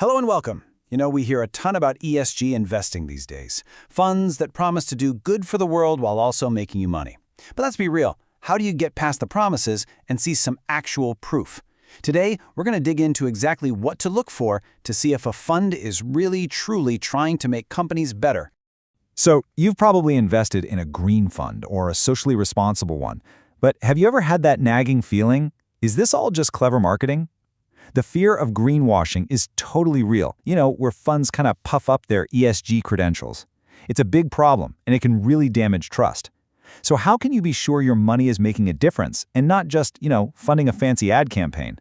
Hello and welcome. We hear a ton about ESG investing these days. Funds that promise to do good for the world while also making you money. But let's be real. How do you get past the promises and see some actual proof? Today, we're going to dig into exactly what to look for to see if a fund is really, truly trying to make companies better. So, you've probably invested in a green fund or a socially responsible one. But have you ever had that nagging feeling? Is this all just clever marketing? The fear of greenwashing is totally real, where funds kind of puff up their ESG credentials. It's a big problem, and it can really damage trust. So how can you be sure your money is making a difference and not just, funding a fancy ad campaign?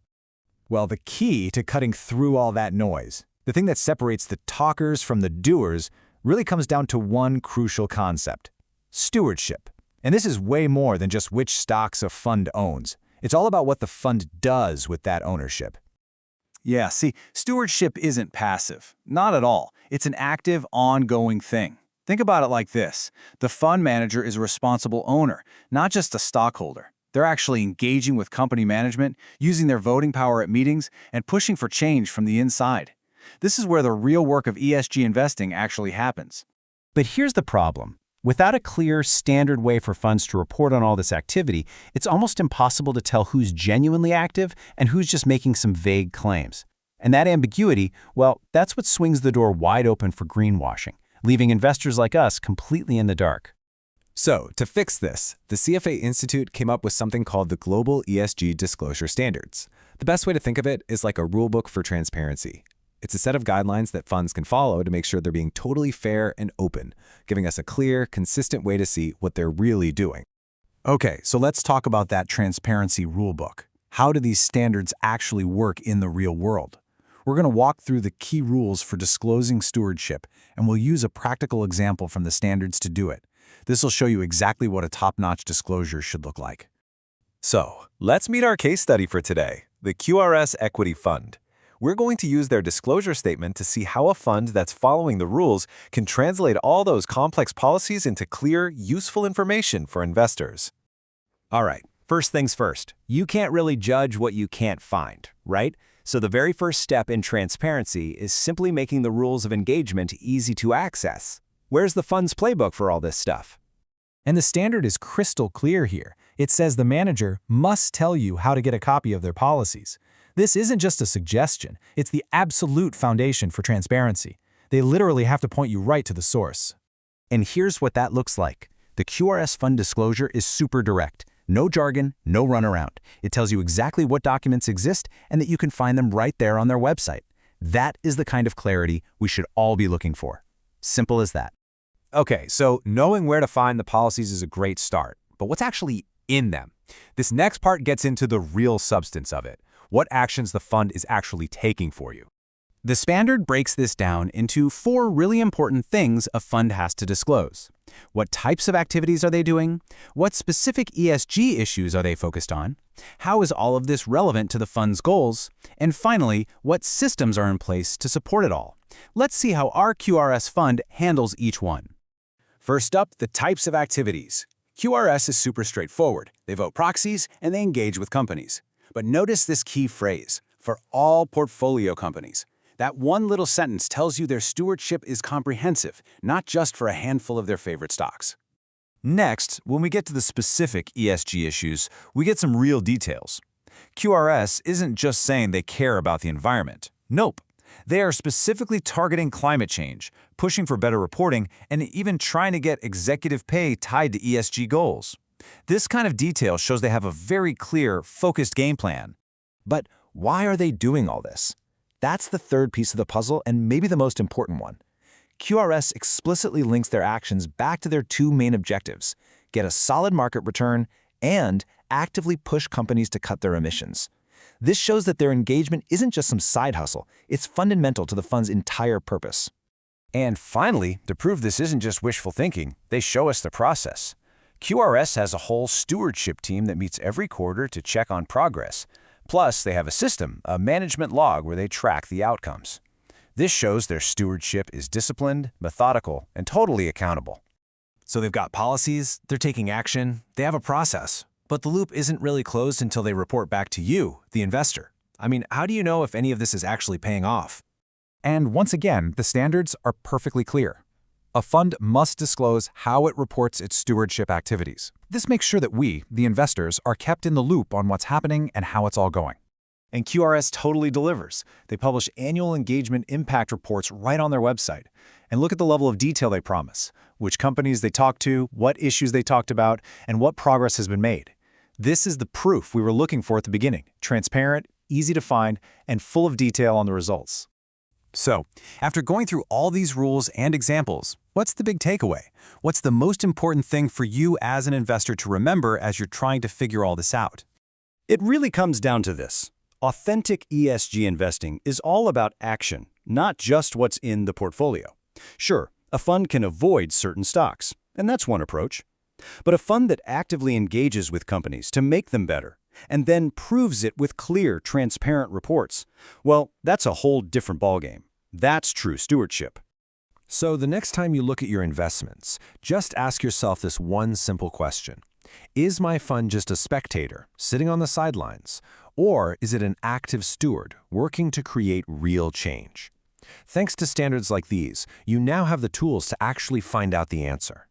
Well, the key to cutting through all that noise, the thing that separates the talkers from the doers, really comes down to one crucial concept: stewardship. And this is way more than just which stocks a fund owns. It's all about what the fund does with that ownership. Yeah, see, stewardship isn't passive. Not at all. It's an active, ongoing thing. Think about it like this. The fund manager is a responsible owner, not just a stockholder. They're actually engaging with company management, using their voting power at meetings, and pushing for change from the inside. This is where the real work of ESG investing actually happens. But here's the problem. Without a clear, standard way for funds to report on all this activity, it's almost impossible to tell who's genuinely active and who's just making some vague claims. And that ambiguity, well, that's what swings the door wide open for greenwashing, leaving investors like us completely in the dark. So, to fix this, the CFA Institute came up with something called the Global ESG Disclosure Standards. The best way to think of it is like a rulebook for transparency. It's a set of guidelines that funds can follow to make sure they're being totally fair and open, giving us a clear, consistent way to see what they're really doing. Okay, so let's talk about that transparency rulebook. How do these standards actually work in the real world? We're going to walk through the key rules for disclosing stewardship, and we'll use a practical example from the standards to do it. This will show you exactly what a top-notch disclosure should look like. So, let's meet our case study for today, the QRS Equity Fund. We're going to use their disclosure statement to see how a fund that's following the rules can translate all those complex policies into clear, useful information for investors. All right, first things first. You can't really judge what you can't find, right? So the very first step in transparency is simply making the rules of engagement easy to access. Where's the fund's playbook for all this stuff? And the standard is crystal clear here. It says the manager must tell you how to get a copy of their policies. This isn't just a suggestion, it's the absolute foundation for transparency. They literally have to point you right to the source. And here's what that looks like. The QRS fund disclosure is super direct. No jargon, no runaround. It tells you exactly what documents exist and that you can find them right there on their website. That is the kind of clarity we should all be looking for. Simple as that. Okay, so knowing where to find the policies is a great start, but what's actually in them? This next part gets into the real substance of it. What actions the fund is actually taking for you. The standard breaks this down into 4 really important things a fund has to disclose. What types of activities are they doing? What specific ESG issues are they focused on? How is all of this relevant to the fund's goals? And finally, what systems are in place to support it all? Let's see how our QRS fund handles each one. First up, the types of activities. QRS is super straightforward. They vote proxies and they engage with companies. But notice this key phrase, for all portfolio companies. That one little sentence tells you their stewardship is comprehensive, not just for a handful of their favorite stocks. Next, when we get to the specific ESG issues, we get some real details. QRS isn't just saying they care about the environment. Nope. They are specifically targeting climate change, pushing for better reporting, and even trying to get executive pay tied to ESG goals. This kind of detail shows they have a very clear, focused game plan. But why are they doing all this? That's the third piece of the puzzle and maybe the most important one. QRS explicitly links their actions back to their 2 main objectives: get a solid market return and actively push companies to cut their emissions. This shows that their engagement isn't just some side hustle, it's fundamental to the fund's entire purpose. And finally, to prove this isn't just wishful thinking, they show us the process. QRS has a whole stewardship team that meets every quarter to check on progress. Plus, they have a system, a management log where they track the outcomes. This shows their stewardship is disciplined, methodical, and totally accountable. So they've got policies, they're taking action, they have a process. But the loop isn't really closed until they report back to you, the investor. I mean, how do you know if any of this is actually paying off? And once again, the standards are perfectly clear. A fund must disclose how it reports its stewardship activities. This makes sure that we, the investors, are kept in the loop on what's happening and how it's all going. And QRS totally delivers. They publish annual engagement impact reports right on their website. And look at the level of detail they promise, which companies they talked to, what issues they talked about, and what progress has been made. This is the proof we were looking for at the beginning: transparent, easy to find, and full of detail on the results. So, after going through all these rules and examples, what's the big takeaway? What's the most important thing for you as an investor to remember as you're trying to figure all this out? It really comes down to this. Authentic ESG investing is all about action, not just what's in the portfolio. Sure, a fund can avoid certain stocks, and that's one approach. But a fund that actively engages with companies to make them better, and then proves it with clear, transparent reports, well, that's a whole different ballgame. That's true stewardship. So the next time you look at your investments, just ask yourself this one simple question. Is my fund just a spectator, sitting on the sidelines? Or is it an active steward, working to create real change? Thanks to standards like these, you now have the tools to actually find out the answer.